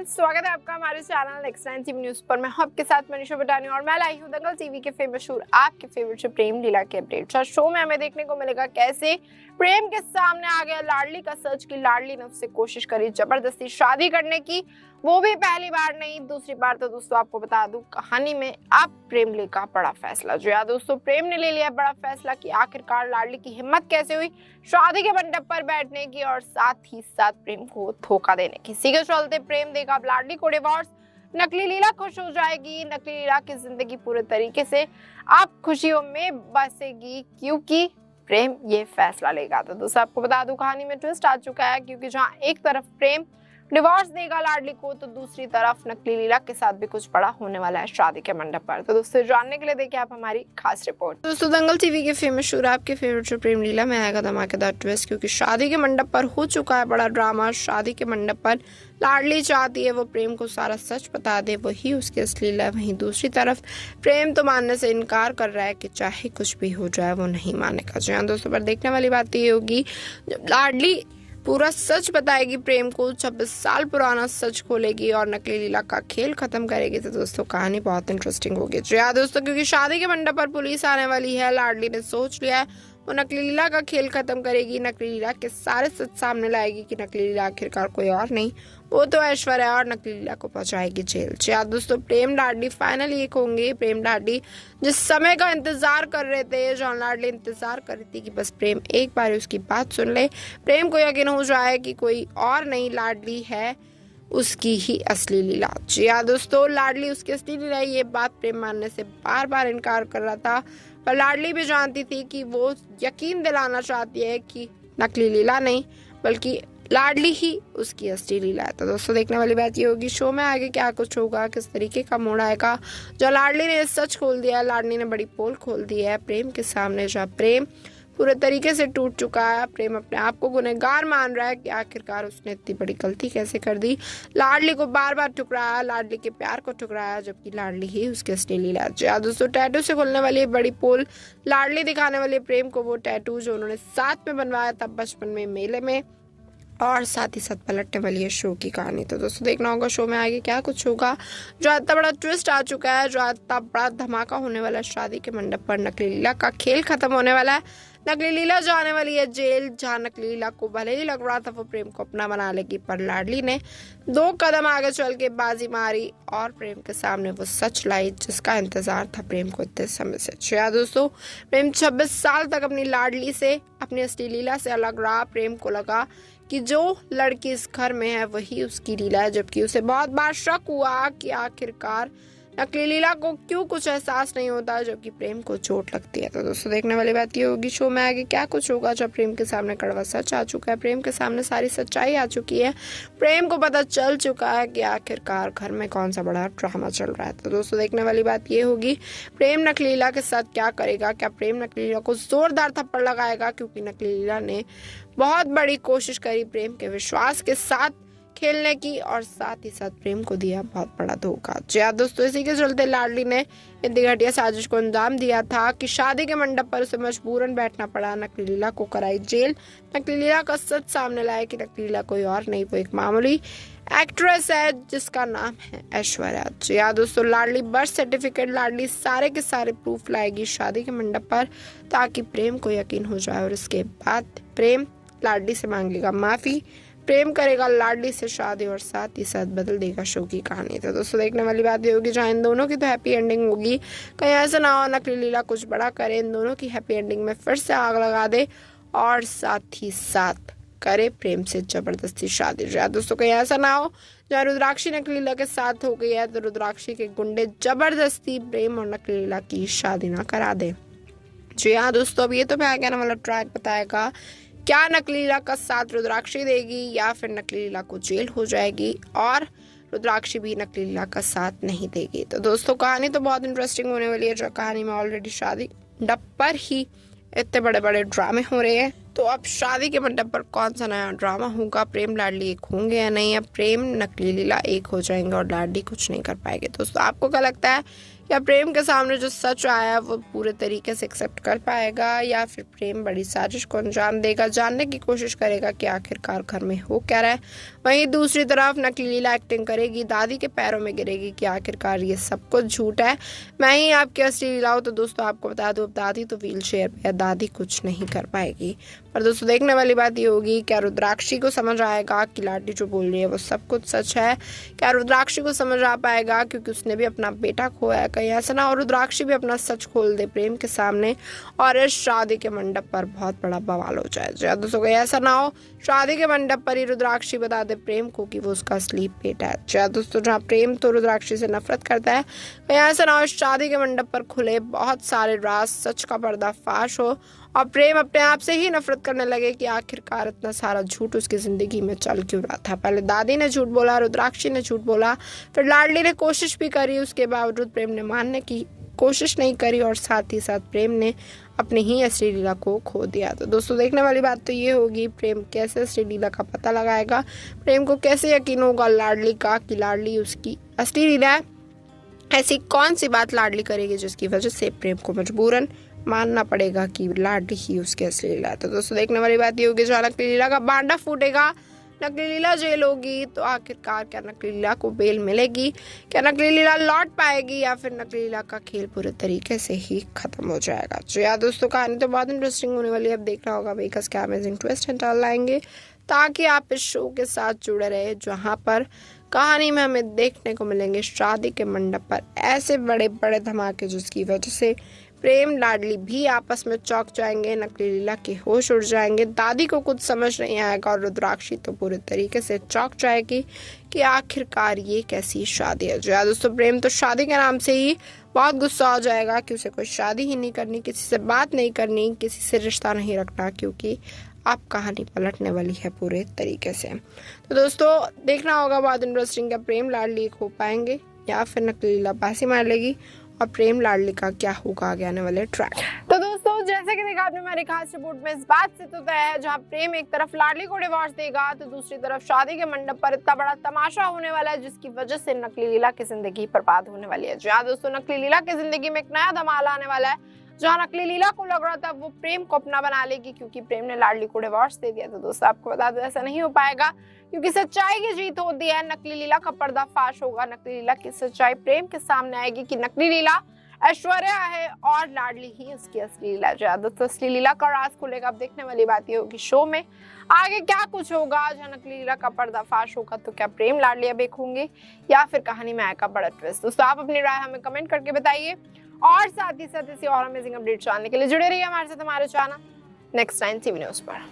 स्वागत है आपका हमारे चैनल नेक्स्ट 9 टीवी न्यूज पर। मैं हूं आपके साथ मनीषा बटानी और मैं लाई हूं दंगल टीवी के फेमस शो आपके फेवरेट शो प्रेम लीला के अपडेट। शो में हमें देखने को मिलेगा कैसे प्रेम के सामने आ गया लाडली का सच की लाडली ने उससे कोशिश करी जबरदस्ती शादी करने की, वो भी पहली बार नहीं दूसरी बार। तो दोस्तों आपको बता दूं कहानी में अब प्रेम ले का बड़ा फैसला। जो यार दोस्तों प्रेम ने ले लिया बड़ा फैसला कि आखिरकार लाडली की हिम्मत कैसे हुई शादी के मंडप पर बैठने की और साथ ही साथ प्रेम को धोखा देने की। इसी के चलते प्रेम देगा अब लाडली को डिवोर्स। नकली लीला खुश हो जाएगी। नकली लीला की जिंदगी पूरे तरीके से अब खुशियों में बसेगी क्योंकि प्रेम ये फैसला लेगा। तो दोस्तों आपको बता दूं कहानी में ट्विस्ट आ चुका है क्योंकि जहां एक तरफ प्रेम डिवोर्स देगा लाडली को तो दूसरी तरफ नकली लीला के साथ भी कुछ बड़ा होने वाला है शादी के मंडप पर। तो दोस्तों जानने के लिए देखिए आप हमारी खास रिपोर्ट। दोस्तों दंगल टीवी के फेमस शो आपके फेवरेट शो प्रेम लीला में आएगा धमाकेदार ट्विस्ट क्योंकि शादी के मंडप पर हो चुका है बड़ा ड्रामा। शादी के मंडप पर लाडली चाहती है वो प्रेम को सारा सच बता दे, वही उसकी असली लीला। वहीं दूसरी तरफ प्रेम तो मानने से इनकार कर रहा है कि चाहे कुछ भी हो जाए वो नहीं मानेगा। जी हाँ दोस्तों, पर देखने वाली बात ये होगी जब लाडली पूरा सच बताएगी प्रेम को, 26 साल पुराना सच खोलेगी और नकली लीला का खेल खत्म करेगी। तो दोस्तों कहानी बहुत इंटरेस्टिंग होगी। जी हाँ दोस्तों, क्योंकि शादी के मंडप पर पुलिस आने वाली है। लाडली ने सोच लिया है वो नकली लीला का खेल खत्म करेगी, नकली लीला के सारे सच सामने लाएगी कि नकली लीला आखिरकार कोई और नहीं वो तो ऐश्वर्या और नकली लीला को पहुंचाएगी जेल। जी हाँ दोस्तों, प्रेम लाडली फाइनली एक होंगे। प्रेम लाडली जिस समय का इंतजार कर रहे थे, जॉन लाडली इंतजार कर रही थी कि बस प्रेम एक बार उसकी बात सुन ले, प्रेम को यकीन हो जाए कि कोई और नहीं लाडली है उसकी ही असली लीला। जी हाँ दोस्तों, लाडली उसकी असली लीला ये बात प्रेम मानने से बार बार इनकार कर रहा था, पर लाडली भी जानती थी कि वो यकीन दिलाना चाहती है कि नकली लीला नहीं बल्कि लाडली ही उसकी असली लीला है। तो दोस्तों देखने वाली बात ये होगी शो में आगे क्या कुछ होगा, किस तरीके का मोड़ आएगा। जो लाडली ने सच खोल दिया है, लाडली ने बड़ी पोल खोल दी है प्रेम के सामने, जहाँ प्रेम पूरे तरीके से टूट चुका है। प्रेम अपने आप को गुनहगार मान रहा है कि आखिरकार उसने इतनी बड़ी गलती कैसे कर दी। लाडली को बार बार ठुकराया, लाडली के प्यार को ठुकराया, जबकि लाडली ही उसकी असली लीला है। दोस्तों टैटू से खुलने वाली बड़ी पोल लाडली दिखाने वाली प्रेम को वो टैटू जो उन्होंने साथ में बनवाया था बचपन में मेले में, और साथ ही साथ पलटने वाली है शो की कहानी। तो दोस्तों देखना होगा शो में आगे क्या कुछ होगा। जो इतना बड़ा ट्विस्ट आ चुका है, जो इतना बड़ा धमाका होने वाला है शादी के मंडप पर, नकली लीला का खेल खत्म होने वाला है। नकली लीला जाने वाली है जेल, जहाँ नकली लीला को भले ही लग रहा था वो प्रेम को अपना बना लेगी, पर लाडली ने 2 कदम आगे चल के बाजी मारी और प्रेम के सामने वो सच लाई जिसका इंतजार था प्रेम को इतने समय से। जी दोस्तों, प्रेम 26 साल तक अपनी लाडली से, अपनी असली लीला से अलग रहा। प्रेम को लगा कि जो लड़की इस घर में है वही उसकी लीला है, जबकि उसे बहुत बार शक हुआ कि आखिरकार नकली लीला को क्यों कुछ एहसास नहीं होता जबकि प्रेम को चोट लगती है। तो दोस्तों देखने वाली बात ये होगी शो में आगे क्या कुछ होगा। जब प्रेम के सामने कड़वा सच आ चुका है, प्रेम के सामने सारी सच्चाई आ चुकी है, प्रेम को पता चल चुका है कि आखिरकार घर में कौन सा बड़ा ड्रामा चल रहा है। तो दोस्तों देखने वाली बात ये होगी प्रेम नकली लीला के साथ क्या करेगा। क्या प्रेम नकली लीला को जोरदार थप्पड़ लगाएगा, क्योंकि नकली लीला ने बहुत बड़ी कोशिश करी प्रेम के विश्वास के साथ खेलने की और साथ ही साथ प्रेम को दिया बहुत बड़ा धोखा। जी हाँ दोस्तों, इसी के चलते लाडली ने इतनी घटिया साजिश को अंजाम दिया था कि शादी के मंडप पर उसे मजबूरन बैठना पड़ा। नकली लीला को कराई जेल, नकली लीला का सच सामने लाया कि नकली लीला कोई और नहीं वो एक मामूली एक्ट्रेस है जिसका नाम है ऐश्वर्या। जी हाँ दोस्तों, लाडली बर्थ सर्टिफिकेट, लाडली सारे के सारे प्रूफ लाएगी शादी के मंडप पर ताकि प्रेम को यकीन हो जाए और इसके बाद प्रेम लाडली से मांग लेगा माफी, प्रेम करेगा लाडली से शादी और साथ ही साथ बदल देगा शो की कहानी। तो दोस्तों देखने वाली बात ये होगी जहाँ इन दोनों की तो हैप्पी एंडिंग होगी, कहीं ऐसा ना हो नकली लीला कुछ बड़ा करे, इन दोनों की हैप्पी एंडिंग में फिर से आग लगा दे और साथ ही साथ करे प्रेम से जबरदस्ती शादी। दोस्तों कहीं ऐसा ना हो जहाँ रुद्राक्षी नकली लीला के साथ हो गई है तो रुद्राक्षी के गुंडे जबरदस्ती प्रेम और नकली लीला की शादी ना करा दे। जी हाँ दोस्तों, अब ये तो मैं आगे वाला ट्रैक बताएगा क्या नकली लीला का साथ रुद्राक्षी देगी या फिर नकली लीला को जेल हो जाएगी और रुद्राक्षी भी नकली लीला का साथ नहीं देगी। तो दोस्तों कहानी तो बहुत इंटरेस्टिंग होने वाली है। जो कहानी में ऑलरेडी शादी मंडप पर ही इतने बड़े बड़े ड्रामे हो रहे हैं, तो अब शादी के मंडप पर कौन सा नया ड्रामा होगा, प्रेम लाडली एक होंगे या नहीं, या प्रेम नकली लीला एक हो जाएंगे और लाडली कुछ नहीं कर पाएंगे। दोस्तों आपको क्या लगता है क्या प्रेम के सामने जो सच आया वो पूरे तरीके से एक्सेप्ट कर पाएगा या फिर प्रेम बड़ी साजिश को अंजाम देगा? जानने की कोशिश करेगा कि आखिरकार घर में हो क्या रहा है। वहीं दूसरी तरफ नकली लीला एक्टिंग करेगी, दादी के पैरों में गिरेगी कि आखिरकार ये सब कुछ झूठ है, मैं ही आपकी असली लीला हूं। तो दोस्तों आपको बता दूं, अब दादी तो व्हील चेयर पे है, दादी कुछ नहीं कर पाएगी। पर दोस्तों देखने वाली बात ये होगी, क्या रुद्राक्षी को समझ आएगा कि लाडली जो बोल रही है वो सब कुछ सच है? क्या रुद्राक्षी को समझ आ पाएगा, क्योंकि उसने भी अपना बेटा खोया है? कहीं ऐसा ना हो रुद्राक्षी भी अपना सच खोल दे प्रेम के सामने और इस शादी के मंडप पर बहुत बड़ा बवाल हो जाए। जी दोस्तों, कहीं ऐसा ना हो शादी के मंडप पर ही रुद्राक्षी बता दे प्रेम को कि वो उसका असली बेटा है। जी दोस्तों, जहाँ प्रेम तो रुद्राक्षी से नफरत करता है, कहीं ऐसा ना हो शादी के मंडप पर खुले बहुत सारे राज, सच का पर्दाफाश हो और प्रेम अपने आप से ही नफरत करने लगे कि आखिरकार इतना सारा झूठ उसकी जिंदगी में चल क्यों रहा था। पहले दादी ने झूठ बोला, रुद्राक्षी ने झूठ बोला, फिर लाडली ने कोशिश भी करी, उसके बावजूद प्रेम ने मानने की कोशिश नहीं करी और साथ ही साथ प्रेम ने अपनी ही असली लीला को खो दिया। तो दोस्तों देखने वाली बात तो ये होगी, प्रेम कैसे असली लीला का पता लगाएगा, प्रेम को कैसे यकीन होगा लाडली का कि लाडली उसकी असली लीला है। ऐसी कौन सी बात लाडली करेगी जिसकी वजह से प्रेम को मजबूरन मानना पड़ेगा कि लाडली ही उसकी असली लीला है। तो दोस्तों देखने वाली बात ये होगी, जहाँ नकली लीला का बांडा फूटेगा, नकली लीला जेल होगी, तो आखिरकार क्या नकली लीला को बेल मिलेगी? क्या नकली लीला लौट पाएगी या फिर नकली लीला का खेल पूरे तरीके से ही खत्म हो जाएगा? तो यार दोस्तों, कहानी तो बहुत इंटरेस्टिंग होने वाली है। अब देखना होगा भाई क्या अमेजिंग ट्विस्ट एंड टर्न लाएंगे, ताकि आप इस शो के साथ जुड़े रहे, जहाँ पर कहानी में हमें देखने को मिलेंगे शादी के मंडप पर ऐसे बड़े बड़े धमाके जिसकी वजह से प्रेम लाडली भी आपस में चौंक जाएंगे, नकली लीला के होश उड़ जाएंगे, दादी को कुछ समझ नहीं आएगा और रुद्राक्षी तो पूरे तरीके से चौंक जाएगी कि आखिरकार ये कैसी शादी है। जो दोस्तों, प्रेम तो शादी के नाम से ही बहुत गुस्सा हो जाएगा कि उसे कोई शादी ही नहीं करनी, किसी से बात नहीं करनी, किसी से रिश्ता नहीं रखना, क्योंकि अब कहानी पलटने वाली है पूरे तरीके से। तो दोस्तों देखना होगा बहुत इंटरेस्टिंग, क्या प्रेम लाडली खो पाएंगे या फिर नकली लीला बासी मार लेगी और प्रेम लाडली का क्या होगा आगे आने वाले ट्रैक। तो दोस्तों जैसे कि देखा आपने हमारी खास रिपोर्ट में, इस बात से तो तय है, जहां प्रेम एक तरफ लाडली को डिवोर्स देगा तो दूसरी तरफ शादी के मंडप पर इतना बड़ा तमाशा होने वाला है जिसकी वजह से नकली लीला की जिंदगी बर्बाद होने वाली है। जहाँ दोस्तों नकली लीला की जिंदगी में एक नया धमाल आने वाला है, जहाँ नकली लीला को लग रहा था वो प्रेम को अपना बना लेगी क्योंकि प्रेम ने लाडली को डिवोर्स दे दिया। तो दोस्तों आपको बता दो ऐसा नहीं हो पाएगा, क्योंकि सच्चाई की जीत होती है, नकली लीला का पर्दाफाश होगा, नकली लीला की सच्चाई प्रेम के सामने आएगी कि नकली लीला ऐश्वर्या है और लाडली ही उसकी असली लीला है। दोस्तों असली लीला का राज खुलेगा, अब देखने वाली बात ये होगी शो में आगे क्या कुछ होगा, जहाँ नकली लीला का पर्दाफाश होगा तो क्या प्रेम लाडली अब एक होंगे या फिर कहानी में आएगा बड़ा ट्विस्ट। दोस्तों आप अपनी राय हमें कमेंट करके बताइए और साथ ही साथ इसी और अमेजिंग अपडेट जानने के लिए जुड़े रहिए हमारे साथ हमारे channel next time TV news पर।